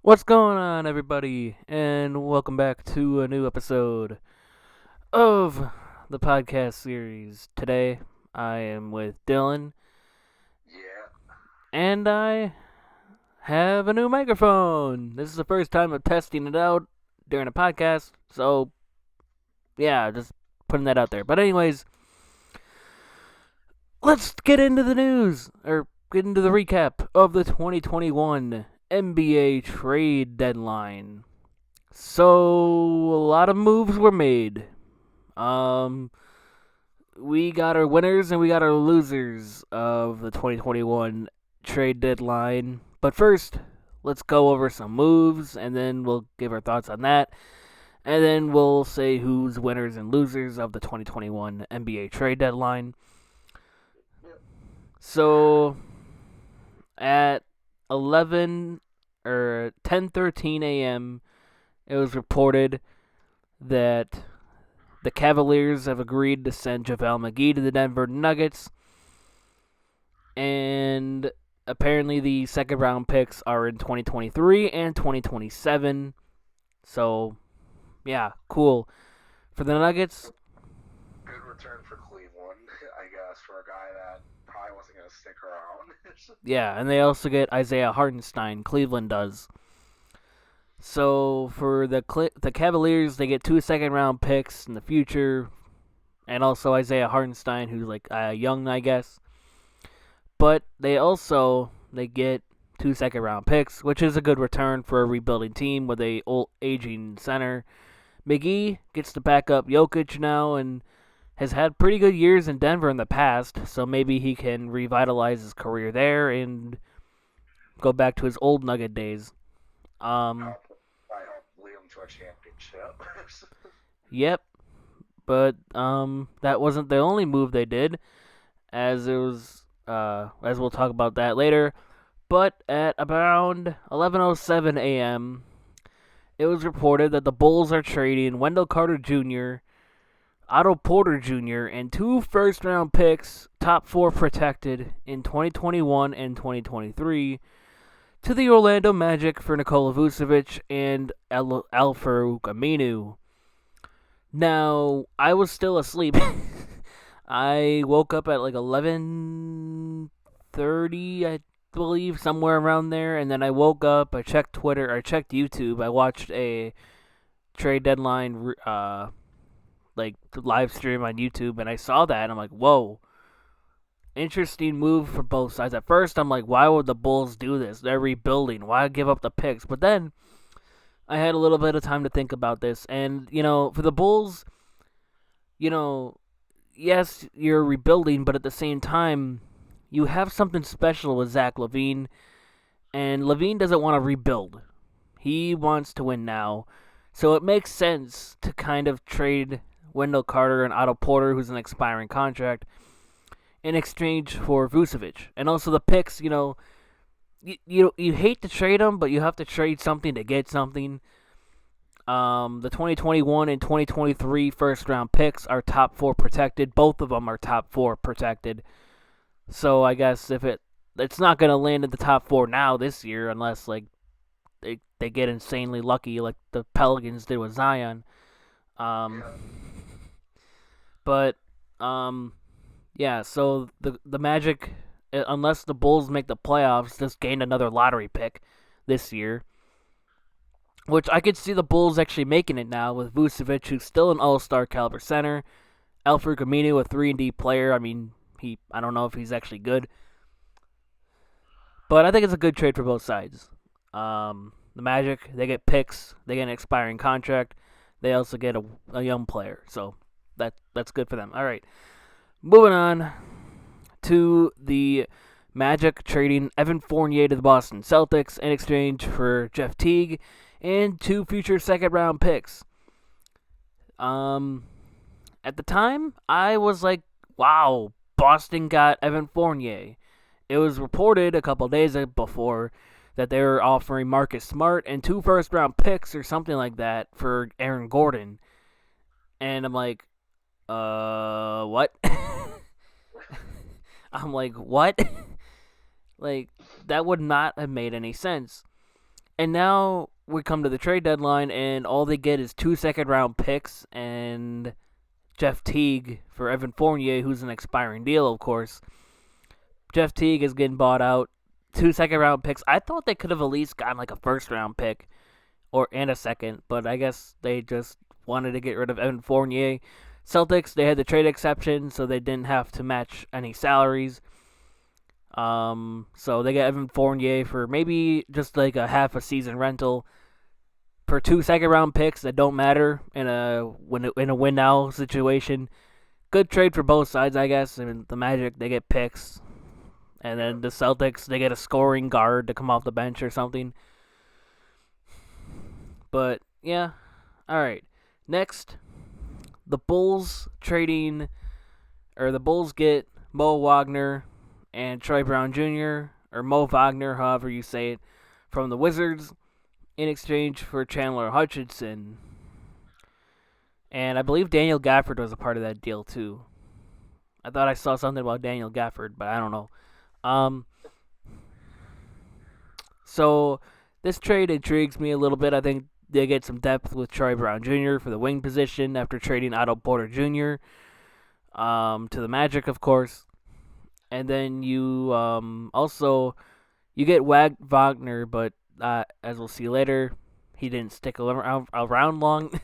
What's going on, everybody, and welcome back to a new episode of the podcast series. Today, I am with Dylan, Yeah. and I have a new microphone. This is the first time I'm testing it out during a podcast, so yeah, just putting that out there. But, anyways, let's get into the news, or get into the recap of the 2021 NBA trade deadline. So, a lot of moves were made. Um, we got our winners and we got our losers of the 2021 trade deadline. But first, let's go over some moves and then we'll give our thoughts on that. And then we'll say who's winners and losers of the 2021 NBA trade deadline. Yep. So, at 11 or 10:13 a.m., it was reported that the Cavaliers have agreed to send JaVale McGee to the Denver Nuggets, and apparently the second round picks are in 2023 and 2027. So, yeah, cool. For the Nuggets, Good return for Cleveland, I guess, for a guy that probably wasn't going to stick around. yeah, and they also get Isaiah Hartenstein. Cleveland does. So for the Cavaliers, they get two second round picks in the future, and also Isaiah Hartenstein, who's like young, I guess. But they get two second round picks, which is a good return for a rebuilding team with a old aging center. McGee gets to back up Jokic now and has had pretty good years in Denver in the past, so maybe he can revitalize his career there and go back to his old Nugget days. Um, I hope lead him to a championship. yep, but that wasn't the only move they did, as it was as we'll talk about that later. But at around 11:07 a.m., it was reported that the Bulls are trading Wendell Carter Jr., Otto Porter Jr., and two first-round picks, top four protected in 2021 and 2023, to the Orlando Magic for Nikola Vucevic and Al-Farouq Aminu. Now, I was still asleep. I woke up at like 11:30, I believe, somewhere around there, and then I woke up, I checked Twitter, I checked YouTube, I watched a trade deadline like live stream on YouTube, and I saw that, and I'm like, whoa, interesting move for both sides. At first, I'm like, why would the Bulls do this? They're rebuilding. Why give up the picks? But then I had a little bit of time to think about this, and for the Bulls, you know, yes, you're rebuilding, but at the same time, you have something special with Zach LaVine, and LaVine doesn't want to rebuild. He wants to win now. So it makes sense to kind of trade Wendell Carter and Otto Porter, who's an expiring contract, in exchange for Vucevic. And also the picks, you hate to trade them, but you have to trade something to get something. The 2021 and 2023 first round picks are top four protected. Both of them are top four protected. So I guess if it's not gonna land in the top four now this year unless like they get insanely lucky like the Pelicans did with Zion. Um, Yeah. but um, yeah. So the Magic, unless the Bulls make the playoffs, just gained another lottery pick this year, which I could see the Bulls actually making it now with Vucevic, who's still an All-Star caliber center. Al-Farouq Aminu, a 3-and-D player. I mean, I don't know if he's actually good, but I think it's a good trade for both sides. The Magic, they get picks, they get an expiring contract, they also get a young player, so that's good for them. All right, moving on to the Magic trading Evan Fournier to the Boston Celtics in exchange for Jeff Teague and two future second round picks. Um, at the time, I was like, wow, Boston got Evan Fournier. It was reported a couple days before that they were offering Marcus Smart and two first round picks or something like that for Aaron Gordon. And I'm like, what? I'm like, what? Like, that would not have made any sense. And now we come to the trade deadline, and all they get is 2 second-round picks and Jeff Teague for Evan Fournier, who's an expiring deal, of course. Jeff Teague is getting bought out. 2 second-round picks. I thought they could have at least gotten like a first-round pick and a second, but I guess they just wanted to get rid of Evan Fournier. Celtics, they had the trade exception, so they didn't have to match any salaries. So they got Evan Fournier for maybe just like a half a season rental for 2 second-round picks that don't matter in a win now situation. Good trade for both sides, I guess. I mean, the Magic, they get picks, and then the Celtics, they get a scoring guard to come off the bench or something. But yeah, all right. Next, the Bulls get Mo Wagner and Troy Brown Jr., or Mo Wagner, however you say it, from the Wizards in exchange for Chandler Hutchinson. And I believe Daniel Gafford was a part of that deal too. I thought I saw something about Daniel Gafford, but I don't know. So this trade intrigues me a little bit. I think they get some depth with Troy Brown Jr. for the wing position after trading Otto Porter Jr. To the Magic, of course. And then you also you get Wagner, but as we'll see later, he didn't stick around long.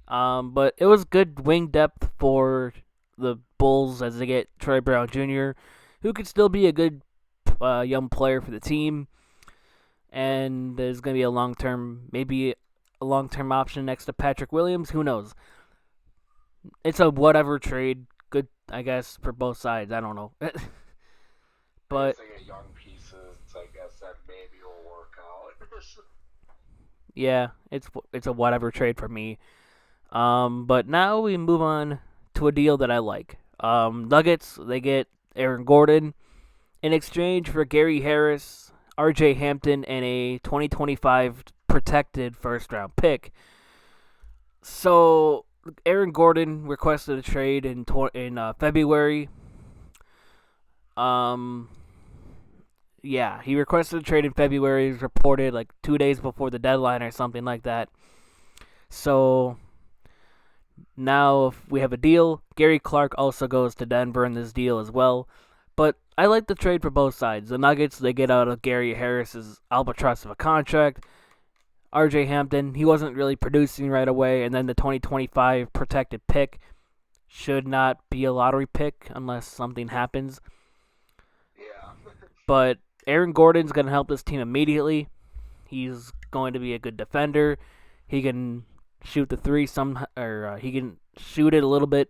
But it was good wing depth for the Bulls as they get Troy Brown Jr., who could still be a good young player for the team, and there's going to be maybe a long-term option next to Patrick Williams. Who knows? It's a whatever trade. Good, I guess, for both sides. I don't know. But they get young pieces, I guess that maybe will work out. yeah, it's a whatever trade for me. But now we move on to a deal that I like. Nuggets, they get Aaron Gordon in exchange for Gary Harris, R.J. Hampton, and a 2025 protected first-round pick. So Aaron Gordon requested a trade in February. Yeah, he requested a trade in February. It was reported like 2 days before the deadline or something like that. So now if we have a deal. Gary Clark also goes to Denver in this deal as well. But I like the trade for both sides. The Nuggets, they get out of Gary Harris's albatross of a contract. R.J. Hampton, he wasn't really producing right away. And then the 2025 protected pick should not be a lottery pick unless something happens. Yeah. But Aaron Gordon's going to help this team immediately. He's going to be a good defender. He can shoot the three he can shoot it a little bit.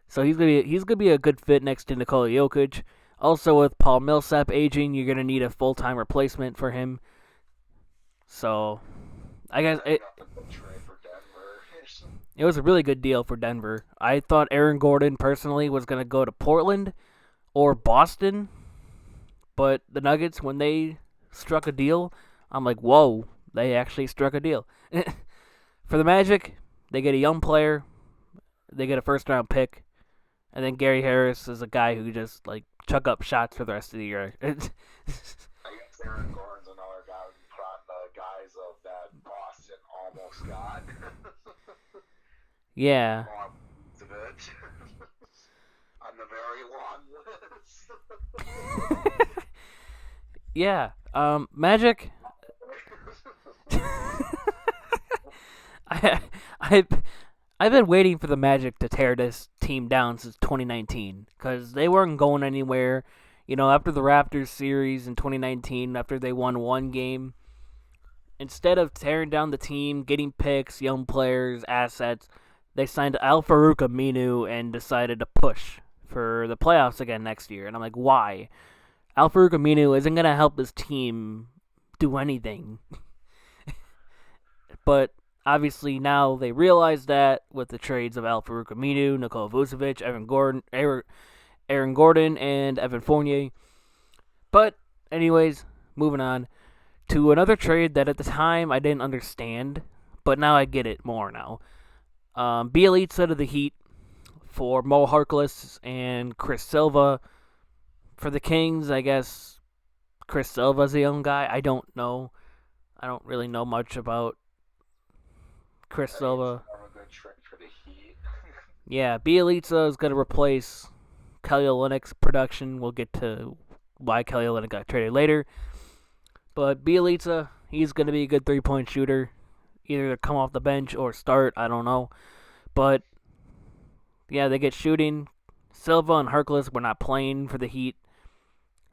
So he's gonna be a good fit next to Nikola Jokic. Also, with Paul Millsap aging, you're gonna need a full-time replacement for him. So, I guess it was a really good deal for Denver. I thought Aaron Gordon personally was gonna go to Portland or Boston, but the Nuggets, when they struck a deal, I'm like, whoa, they actually struck a deal. For the Magic, they get a young player, they get a first-round pick. And then Gary Harris is a guy who just like chuck up shots for the rest of the year. I guess Aaron Gordon's another guy who caught the guys of that Boston almost got. Yeah. On the very long list. Yeah. Magic. I've been waiting for the Magic to tear this team down since 2019 because they weren't going anywhere. You know, after the Raptors series in 2019, after they won one game, instead of tearing down the team, getting picks, young players, assets, they signed Al-Farouq Aminu and decided to push for the playoffs again next year. And I'm like, why? Al-Farouq Aminu isn't going to help this team do anything. But obviously, now they realize that with the trades of Al-Farouq Aminu, Nikola Vucevic, Aaron Gordon, and Evan Fournier. But, anyways, moving on to another trade that at the time I didn't understand, but now I get it more now. Bjelica to the Heat for Mo Harkless and Chris Silva. For the Kings, I guess Chris Silva's a young guy. I don't know. I don't really know much about Chris I think Silva. it's more of a good trade for the Heat. Yeah, Bielitsa is going to replace Kelly Olynyk's production. We'll get to why Kelly Olynyk got traded later. But Bielitsa, he's going to be a good three-point shooter. Either to come off the bench or start, I don't know. But, yeah, they get shooting. Silva and Harkless were not playing for the Heat.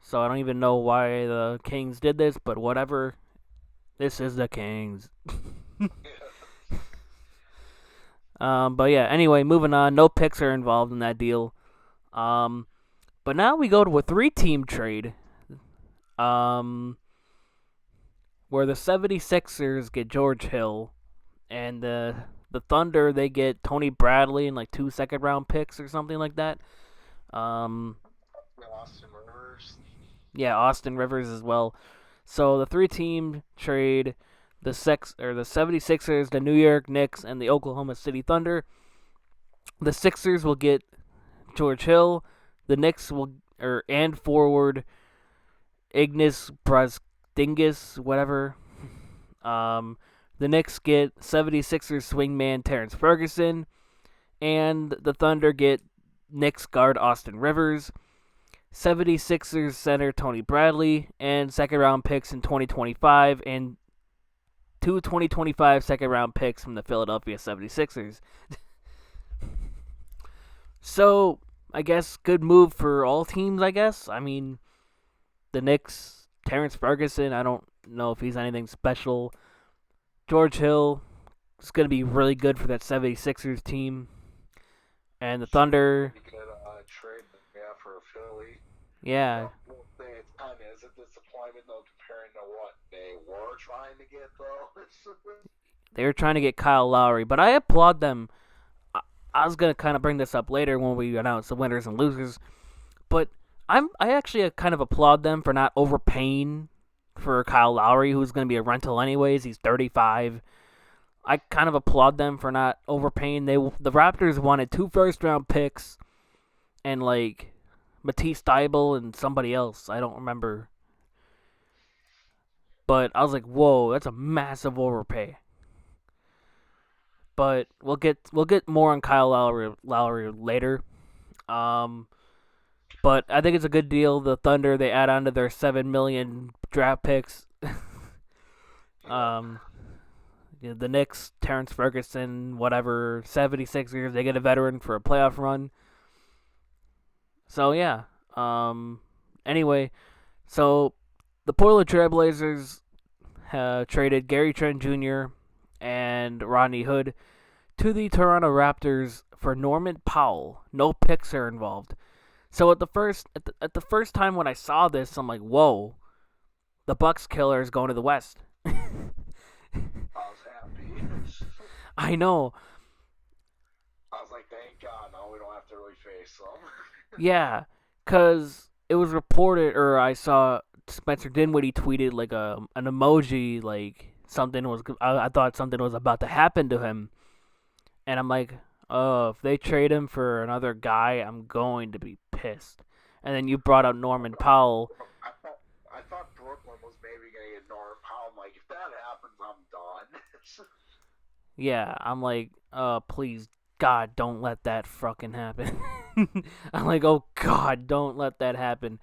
So I don't even know why the Kings did this, but whatever. This is the Kings. But yeah, anyway, moving on. No picks are involved in that deal. But now we go to a 3-team trade. Where the 76ers get George Hill, and the Thunder, they get Tony Bradley and like 2 second-round picks or something like that. Austin Rivers. Yeah, Austin Rivers as well. So the 3-team trade, the 76ers, the New York Knicks, and the Oklahoma City Thunder. The Sixers will get George Hill. The Knicks and forward Ignas Brazdeikis, whatever. The Knicks get 76ers swingman Terrence Ferguson, and the Thunder get Knicks guard Austin Rivers, 76ers center Tony Bradley, and second-round picks in 2025, and 2 2025 second-round picks from the Philadelphia 76ers. So, I guess good move for all teams, I guess. I mean, the Knicks, Terrence Ferguson, I don't know if he's anything special. George Hill is going to be really good for that 76ers team. And the Thunder. You could trade for Philly. Yeah. Well, it's kind of is a disappointment though, comparing to what they were trying to get though. They were trying to get Kyle Lowry, but I applaud them. I was gonna kind of bring this up later when we announce the winners and losers, but I actually kind of applaud them for not overpaying for Kyle Lowry, who's gonna be a rental anyways. He's 35. I kind of applaud them for not overpaying. The Raptors wanted 2 first-round picks and like Matisse Thybulle and somebody else. I don't remember. But I was like, whoa, that's a massive overpay. But we'll get more on Kyle Lowry later. But I think it's a good deal. The Thunder, they add on to their $7 million draft picks. The Knicks, Terrence Ferguson, whatever, 76ers, they get a veteran for a playoff run. So, yeah. Anyway, so the Portland Trailblazers traded Gary Trent Jr. and Rodney Hood to the Toronto Raptors for Norman Powell. No picks are involved. So at the first time when I saw this, I'm like, whoa, the Bucks killer is going to the West. I was happy. I know. I was like, thank God, now we don't have to really face them. Yeah, because it was reported, or I saw Spencer Dinwiddie tweeted like an emoji, like something was. I thought something was about to happen to him, and I'm like, oh, if they trade him for another guy, I'm going to be pissed. And then you brought up Norman Powell. I thought Brooklyn was maybe going to get Norman Powell. I'm like, if that happens, I'm done. Yeah, I'm like, please, God, don't let that fucking happen. I'm like, oh, God, don't let that happen.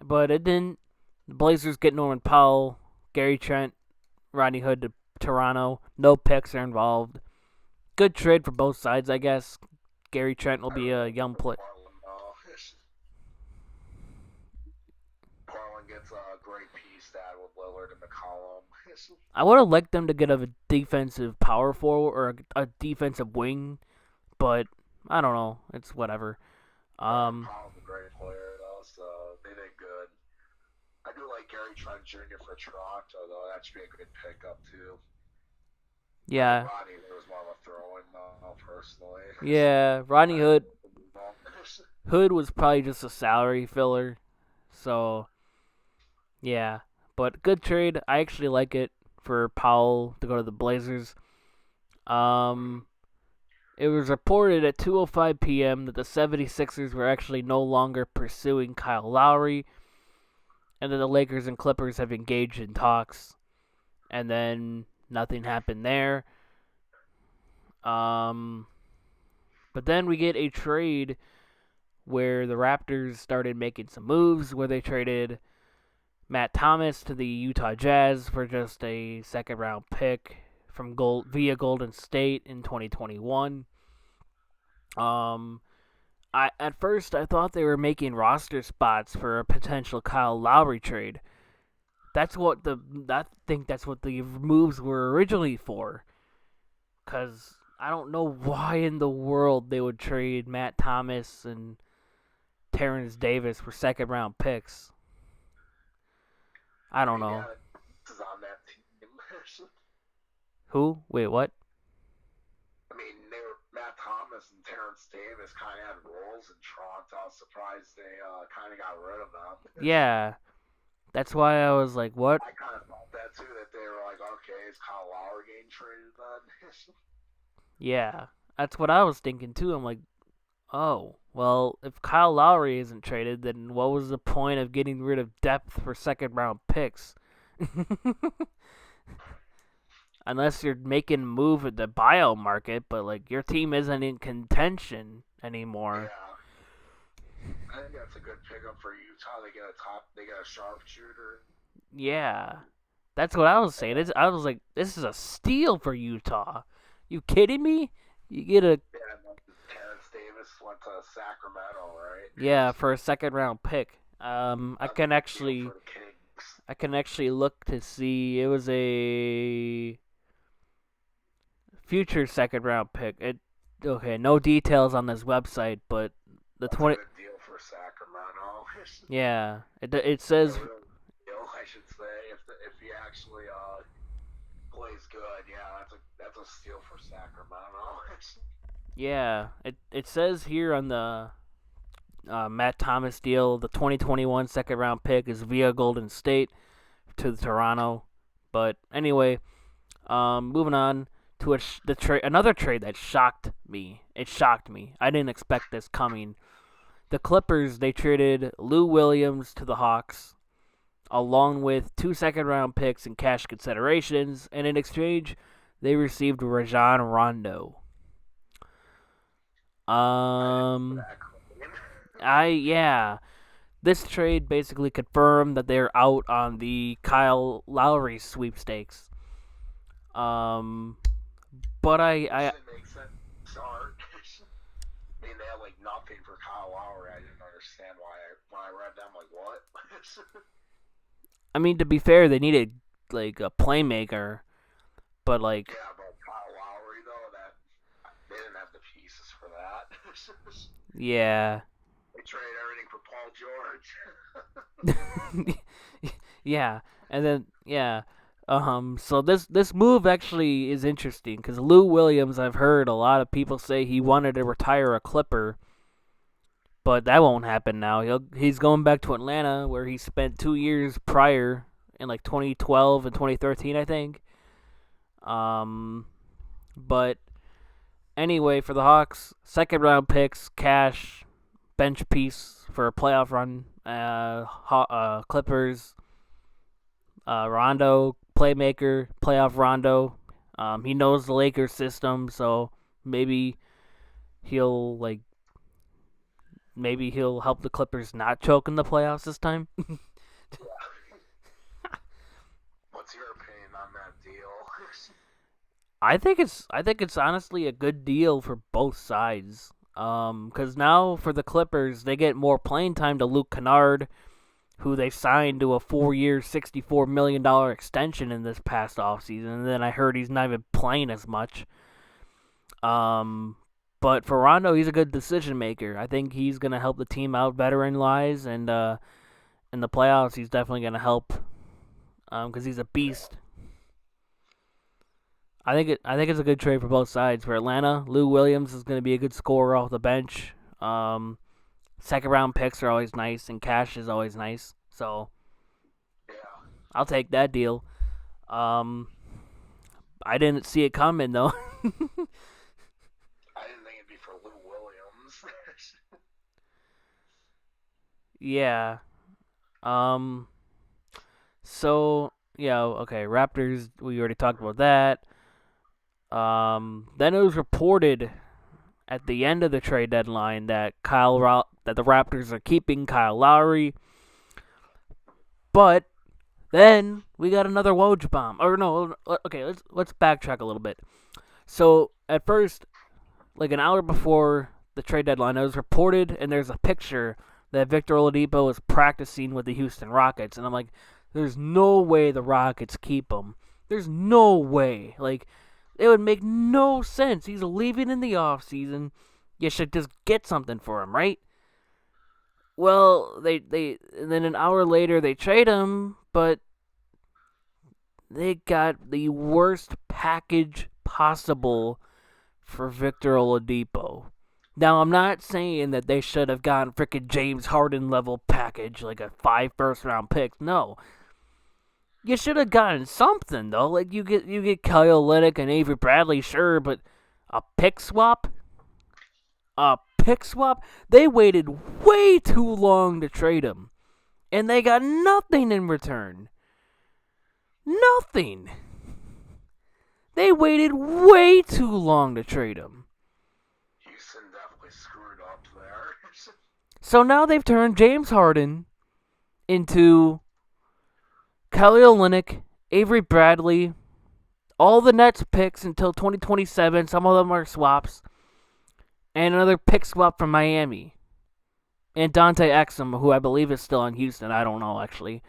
But it didn't. The Blazers get Norman Powell, Gary Trent, Rodney Hood to Toronto. No picks are involved. Good trade for both sides, I guess. Gary Trent will be a young player. Portland gets a great piece that with Lillard and McCollum. I would have liked them to get a defensive power forward or a defensive wing, but I don't know. It's whatever. McCollum's a great player, though, so they did good. I do like Gary Trent Jr. for Toronto, though. That should be a good pickup, too. Yeah. Rodney was more of a throw-in, though, personally. Yeah, Rodney Hood. Hood was probably just a salary filler, so yeah. But good trade. I actually like it for Powell to go to the Blazers. It was reported at 2:05 p.m. that the 76ers were actually no longer pursuing Kyle Lowry, and then the Lakers and Clippers have engaged in talks, and then nothing happened there. Um, but then we get a trade where the Raptors started making some moves, where they traded Matt Thomas to the Utah Jazz for just a second round pick from via Golden State in 2021. At first I thought they were making roster spots for a potential Kyle Lowry trade. I think that's what the moves were originally for. Cause I don't know why in the world they would trade Matt Thomas and Terrence Davis for second round picks. I don't know. Yeah, this is on that team. Who? Wait, what? I mean, Matt Thomas and Terrence Davis kind of had roles in Toronto. I was surprised they kind of got rid of them. Yeah, that's why I was like, what? I kind of thought that too, that they were like, okay, is Kyle Lowry getting traded then? Yeah, that's what I was thinking too. I'm like, oh, well, if Kyle Lowry isn't traded, then what was the point of getting rid of depth for second round picks? Unless you're making a move at the bio market, but like your team isn't in contention anymore. Yeah. I think that's a good pickup for Utah. They get a sharpshooter. Yeah, that's what I was saying. I was like, this is a steal for Utah. You kidding me? You get a Yeah, and then Terrence Davis went to Sacramento, right? yeah for a second round pick. That's a big deal for the Kings. I can actually look to see it was a future second round pick. Okay, no details on this website, but the That's 20 a good deal for Sacramento. yeah, it says A real deal, I should say, if he actually plays good. Yeah, that's a steal for Sacramento. yeah, it says here on the Matt Thomas deal, the 2021 second round pick is via Golden State to Toronto. But anyway, moving on to another trade that shocked me. It shocked me. I didn't expect this coming. The Clippers, they traded Lou Williams to the Hawks, along with 2 second round picks and cash considerations, and in exchange, they received Rajon Rondo. Yeah. This trade basically confirmed that they're out on the Kyle Lowry sweepstakes. But I Doesn't make sense. Start. I mean, they had like nothing for Kyle Lowry. I didn't understand why. When I read them, like, what? I mean, to be fair, they needed like a playmaker, but like Yeah, but Kyle Lowry though, that they didn't have the pieces for that. yeah. They traded everything for Paul George. Yeah, and then yeah. So this move actually is interesting because Lou Williams, I've heard a lot of people say he wanted to retire a Clipper, but that won't happen now. He's going back to Atlanta where he spent 2 years prior in like 2012 and 2013, I think. But anyway, for the Hawks, second round picks, cash, bench piece for a playoff run. Clippers, Rondo, playmaker, playoff Rondo. He knows the Lakers system, so maybe he'll help the Clippers not choke in the playoffs this time. What's your opinion on that deal? I think it's honestly a good deal for both sides. Because now for the Clippers, they get more playing time to Luke Kennard, who they signed to a 4-year, $64 million extension in this past offseason. And then I heard he's not even playing as much. But for Rondo, he's a good decision maker. I think he's going to help the team out veteran-wise, and in the playoffs, he's definitely going to help because he's a beast. I think it's a good trade for both sides. For Atlanta, Lou Williams is going to be a good scorer off the bench. Second round picks are always nice, and cash is always nice. So, Yeah. I'll take that deal. I didn't see it coming though. I didn't think it'd be for Lou Williams. Yeah. So yeah, okay. Raptors. We already talked about that. Then it was reported at the end of the trade deadline that that the Raptors are keeping Kyle Lowry, but then we got another Woj bomb. Or no, okay, let's backtrack a little bit. So at first, like an hour before the trade deadline, it was reported, and there's a picture that Victor Oladipo is practicing with the Houston Rockets, and I'm like, there's no way the Rockets keep him. There's no way. Like, it would make no sense. He's leaving in the offseason. You should just get something for him, right? Well, and then an hour later they trade him, but they got the worst package possible for Victor Oladipo. Now, I'm not saying that they should have gotten freaking James Harden level package, like a 5 first-round picks. No. You should have gotten something, though. Like, you get Kyle Olynyk and Avery Bradley, sure, but a pick swap? A pick swap? They waited way too long to trade him. And they got nothing in return. Nothing. They waited way too long to trade him. Houston definitely screwed up there. So now they've turned James Harden into Kelly Olynyk, Avery Bradley, all the Nets picks until 2027. Some of them are swaps. And another pick swap from Miami. And Dante Exum, who I believe is still in Houston. I don't know, actually.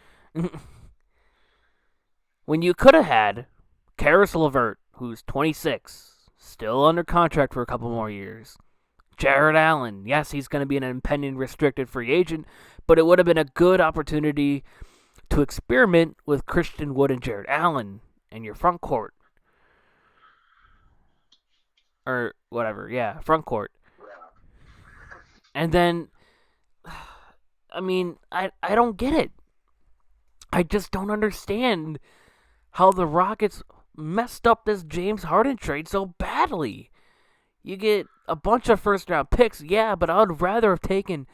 When you could have had Karis LeVert, who's 26, still under contract for a couple more years. Jared Allen, yes, he's going to be an impending restricted free agent, but it would have been a good opportunity to experiment with Christian Wood and Jared Allen in your front court. Or whatever, yeah, front court. And then, I mean, I don't get it. I just don't understand how the Rockets messed up this James Harden trade so badly. You get a bunch of first-round picks, yeah, but I would rather have taken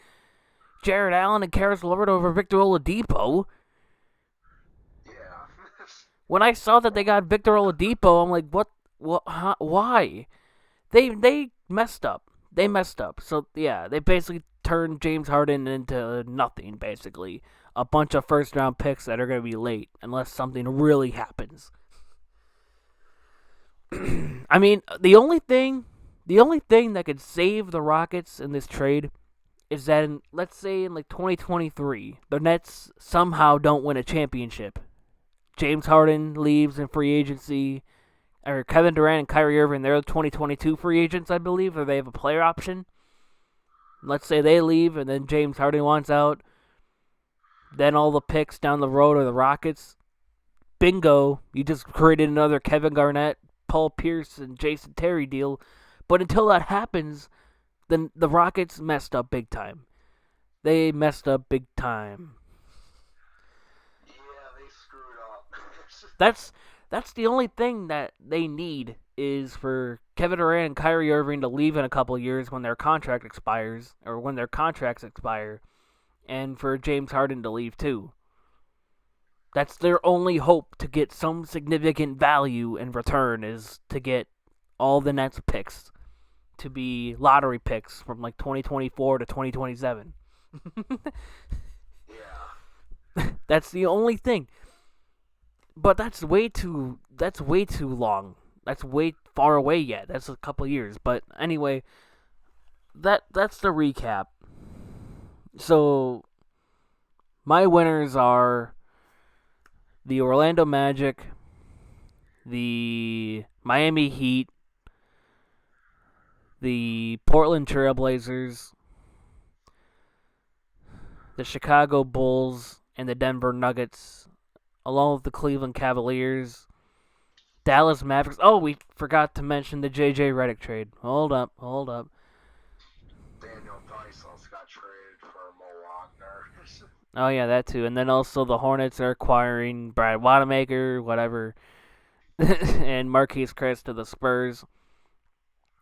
Jared Allen and Karis LeVert over Victor Oladipo. Yeah. When I saw that they got Victor Oladipo, I'm like, what, huh, why? They messed up. They messed up. So, yeah, they basically turned James Harden into nothing, basically. A bunch of first-round picks that are going to be late, unless something really happens. I mean, the only thing that could save the Rockets in this trade is that, let's say in like 2023, the Nets somehow don't win a championship. James Harden leaves in free agency, or Kevin Durant and Kyrie Irving, they're the 2022 free agents, I believe, or they have a player option. Let's say they leave, and then James Harden wants out. Then all the picks down the road are the Rockets. Bingo, you just created another Kevin Garnett, Paul Pierce, and Jason Terry deal. But until that happens, then the Rockets messed up big time. They messed up big time. Yeah, they screwed up. That's the only thing that they need is for Kevin Durant and Kyrie Irving to leave in a couple of years when their contract expires, or when their contracts expire, and for James Harden to leave too. That's their only hope to get some significant value in return, is to get all the Nets picks to be lottery picks from like 2024 to 2027. Yeah. That's the only thing. But that's way too long. That's way far away yet. That's a couple years. But anyway, that's the recap. So my winners are the Orlando Magic, the Miami Heat, the Portland Trailblazers, the Chicago Bulls, and the Denver Nuggets, along with the Cleveland Cavaliers, Dallas Mavericks. Oh, we forgot to mention the J.J. Redick trade. Hold up. Daniel Dice also got traded for Mo Wagner. Oh, yeah, that too. And then also the Hornets are acquiring Brad Wanamaker, whatever, and Marquise Chris to the Spurs.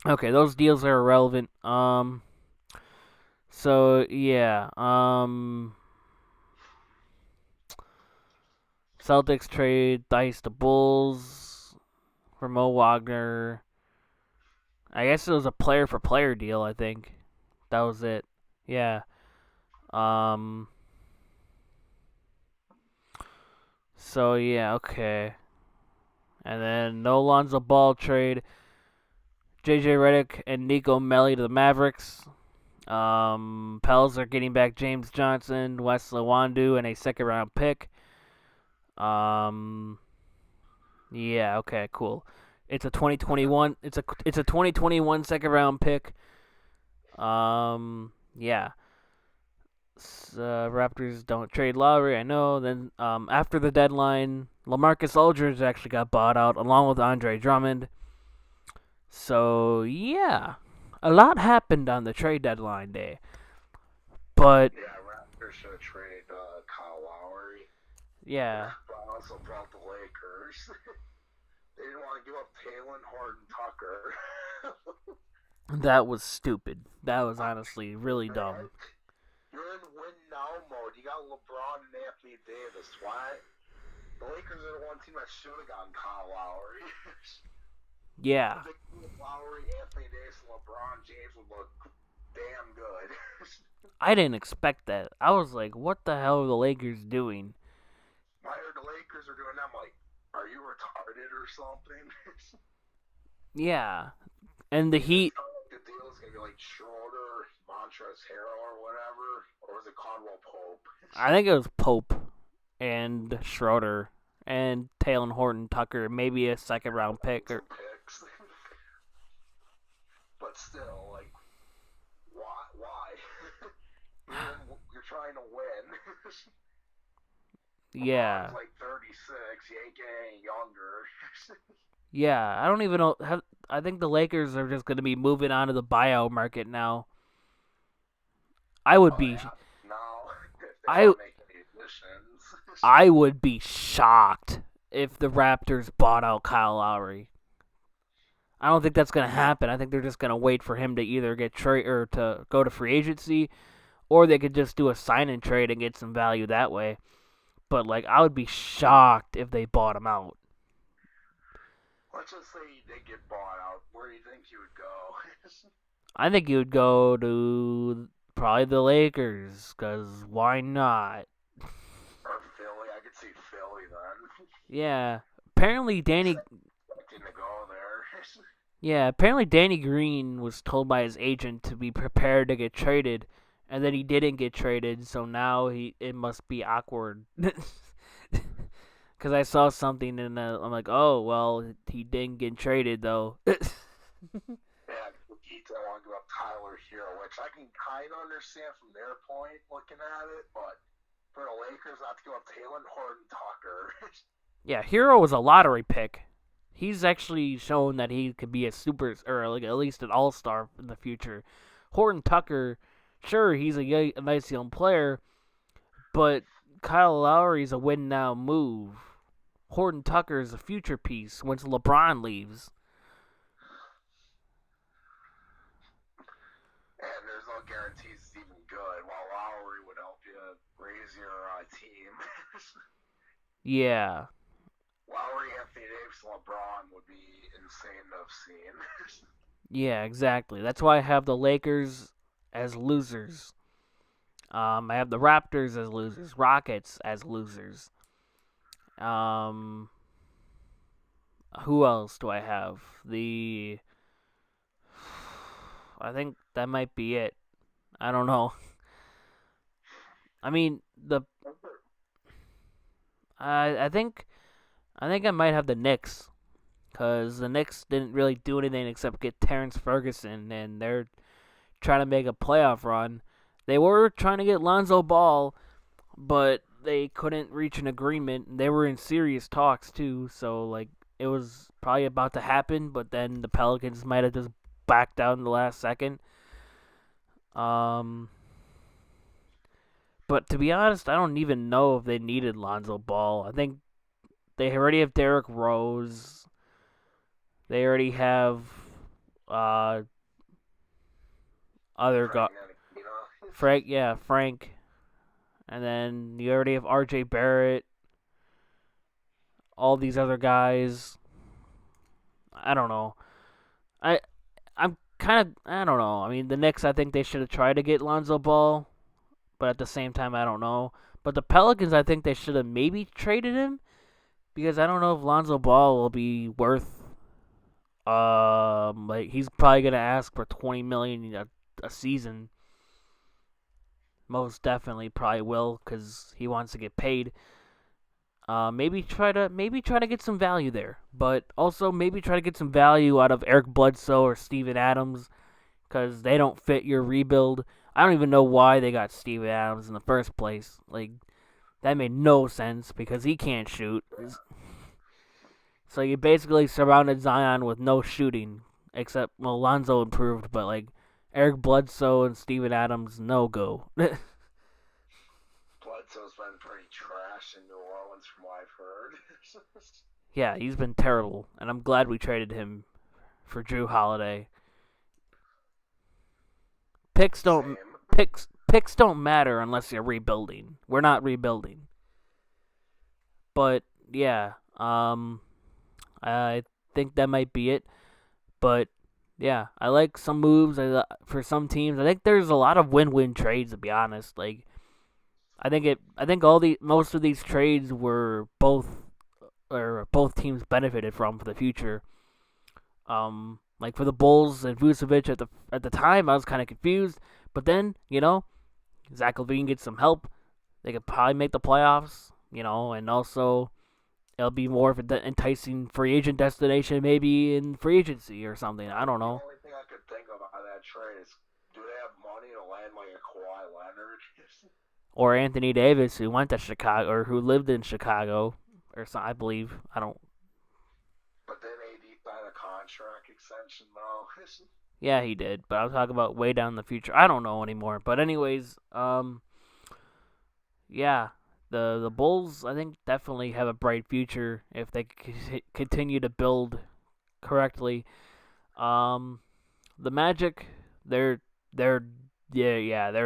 Okay, those deals are irrelevant. So, yeah. Celtics trade Dice to Bulls for Mo Wagner. I guess it was a player for player deal, I think. That was it. Yeah. Um so yeah, okay. And then no Lonzo Ball trade. JJ Redick and Nico Melli to the Mavericks. Pels are getting back James Johnson, Wes Iwundu, and a second round pick. Yeah, okay, cool. It's a 2021. It's a 2021 second round pick. Yeah. Raptors don't trade Lowry. I know. Then after the deadline, LaMarcus Aldridge actually got bought out along with Andre Drummond. So yeah, a lot happened on the trade deadline day. But Yeah, Raptors should have traded Kyle Lowry. yeah, But I also brought the Lakers. They didn't want to give up Taylor Horton Tucker. that was stupid. That was honestly really dumb. You're in win now mode. You got LeBron and Anthony Davis. Why? The Lakers are the one team that should have gotten Kyle Lowry. Yeah. Lowry, Anthony Davis, and LeBron James would look damn good. I didn't expect that. I was like, what the hell are the Lakers doing? Why are the Lakers are doing that? I'm like, are you retarded or something? Yeah. And the Heat. The deal is going to be like Schroeder, Montrezl Harrell, or whatever. Or is it Conwell Pope? I think it was Pope and Schroeder and Taylor Horton Tucker, maybe a second round pick or picks. But still, like, why? You're trying to win. yeah. Like 36, you ain't getting younger. Yeah, I don't even know. I think the Lakers are just going to be moving on to the buyout market now. I would be. Yeah. No, I would be shocked if the Raptors bought out Kyle Lowry. I don't think that's going to happen. I think they're just going to wait for him to either get trade or to go to free agency, or they could just do a sign and trade and get some value that way. But like, I would be shocked if they bought him out. Let's just say they get bought out. Where do you think you would go? I think you would go to probably the Lakers, because why not? Or Philly. I could see Philly then. Yeah. Apparently Danny... to go there. Yeah, apparently Danny Green was told by his agent to be prepared to get traded, and then he didn't get traded, so now it must be awkward. Because I saw something and I'm like, oh, well, he didn't get traded, though. Yeah, the Heat don't want to give up Tyler Hero, which I can kind of understand from their point looking at it, but for the Lakers not to give up Taylor Horton Tucker. Yeah, Hero was a lottery pick. He's actually shown that he could be a super, or like at least an all-star in the future. Horton Tucker, sure, he's a nice young player, but Kyle Lowry's a win-now move. Horton Tucker is a future piece once LeBron leaves. And there's no guarantees it's even good, while Lowry would help you raise your team. Yeah. Lowry, Anthony Davis, LeBron would be insane to have seen. Yeah, exactly. That's why I have the Lakers as losers. I have the Raptors as losers, Rockets as losers. Who else do I have? I think that might be it. I don't know. I mean, I think I might have the Knicks, because the Knicks didn't really do anything except get Terrence Ferguson, and they're trying to make a playoff run. They were trying to get Lonzo Ball, but they couldn't reach an agreement. They were in serious talks too, so like it was probably about to happen, but then the Pelicans might have just backed out in the last second. But to be honest, I don't even know if they needed Lonzo Ball. I think they already have Derrick Rose. They already have other guy. Frank. And then you already have R.J. Barrett. all these other guys. I don't know. I I'm kind of I don't know. I mean, the Knicks, I think they should have tried to get Lonzo Ball, but at the same time, I don't know. But the Pelicans, I think they should have maybe traded him because I don't know if Lonzo Ball will be worth. Like he's probably gonna ask for 20 million a season. Most definitely, probably will because he wants to get paid. Maybe try to get some value there, but also maybe try to get some value out of Eric Bledsoe or Steven Adams because they don't fit your rebuild. I don't even know why they got Steven Adams in the first place. Like that made no sense because he can't shoot. So you basically surrounded Zion with no shooting, except well Lonzo improved, but like Eric Bledsoe and Steven Adams no go. Bledsoe's been pretty trash in New Orleans from what I've heard. Yeah, he's been terrible, and I'm glad we traded him for Drew Holiday. Picks don't Same. picks don't matter unless you're rebuilding. We're not rebuilding. But yeah, I think that might be it. But yeah, I like some moves for some teams. I think there's a lot of win-win trades to be honest. Like I think most of these trades were both teams benefited from for the future. Like for the Bulls and Vucevic at the time, I was kind of confused, but then Zach LaVine gets some help. They could probably make the playoffs, and also it'll be more of an enticing free agent destination, maybe in free agency or something. I don't The know. only thing I could think of out of that trade is, do they have money to land like a Kawhi Leonard? Or Anthony Davis, who went to Chicago or who lived in Chicago, or some, I believe. I don't. But then AD signed a contract extension though. Yeah, he did, but I'm talking about way down in the future. I don't know anymore. But anyways, yeah, the Bulls I think definitely have a bright future if they continue to build correctly. Um, the Magic, they're they're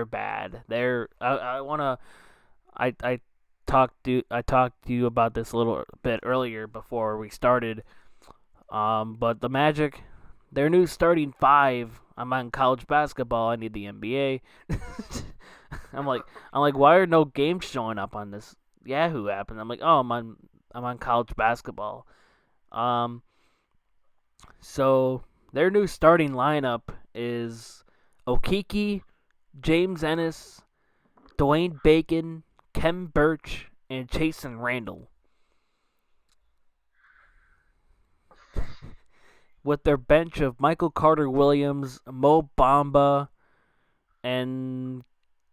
bad. I wanna I talked to you about this a little bit earlier before we started. But the Magic, their new starting five. I'm on college basketball. I need the NBA. I'm like, why are no games showing up on this Yahoo app? And I'm like, oh, I'm on college basketball. Um, so their new starting lineup is Okiki, James Ennis, Dwayne Bacon, Kem Birch, and Jason Randall. With their bench of Michael Carter Williams, Mo Bamba, and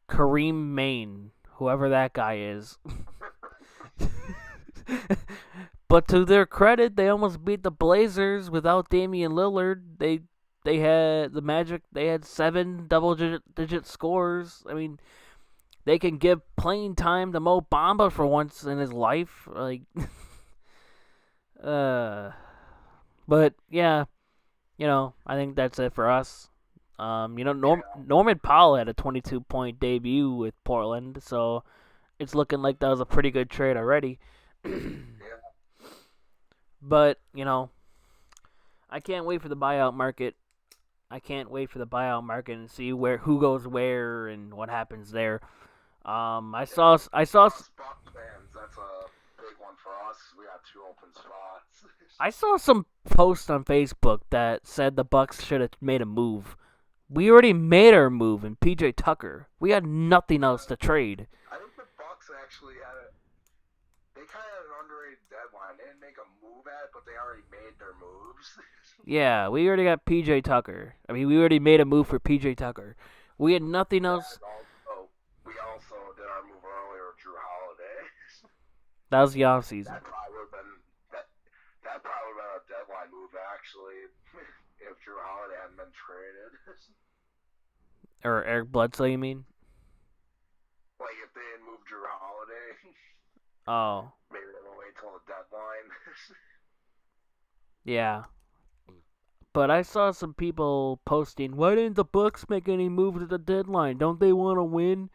Kareem Maine, whoever that guy is. But to their credit, they almost beat the Blazers without Damian Lillard. They had the Magic. They had 7 double digit scores. I mean, they can give playing time to Mo Bamba for once in his life. Like, but yeah, I think that's it for us. Norman Powell had a 22-point debut with Portland, so it's looking like that was a pretty good trade already. Yeah. But, I can't wait for the buyout market. I can't wait for the buyout market and see who goes where and what happens there. I saw Us Buck fans, that's a big one for us. We got 2 open spots. I saw some post on Facebook that said the Bucks should have made a move. We already made our move in PJ Tucker. We had nothing else to trade. I think the Bucks actually they kind of had an underrated deadline. They didn't make a move at it, but they already made their moves. Yeah, we already got PJ Tucker. I mean, we already made a move for PJ Tucker. We had nothing else. We also did our move earlier, Drew Holiday. That was the offseason. That probably would have been a deadline move actually, if Drew Holiday hadn't been traded. Or Eric Bledsoe, you mean? Like if they had moved Drew Holiday, Oh, maybe they would wait till the deadline. yeah. But I saw some people posting, why didn't the Bucks make any moves at the deadline? Don't they want to win?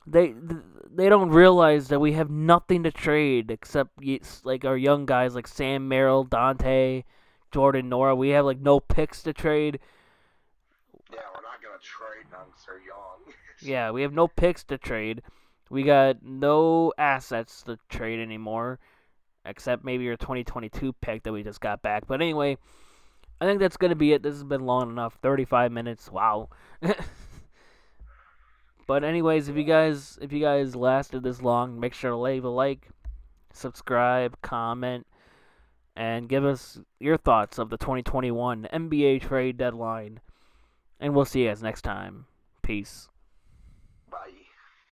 they don't realize that we have nothing to trade except like our young guys like Sam Merrill, Dante, Jordan Nora. We have like no picks to trade. Yeah, we're not gonna trade none 'cause they're young. Yeah, we have no picks to trade. We got no assets to trade anymore, except maybe your 2022 pick that we just got back. But anyway, I think that's gonna be it. This has been long enough. 35 minutes. Wow. But anyways, if you guys lasted this long, make sure to leave a like, subscribe, comment, and give us your thoughts of the 2021 NBA trade deadline. And we'll see you guys next time. Peace. Bye.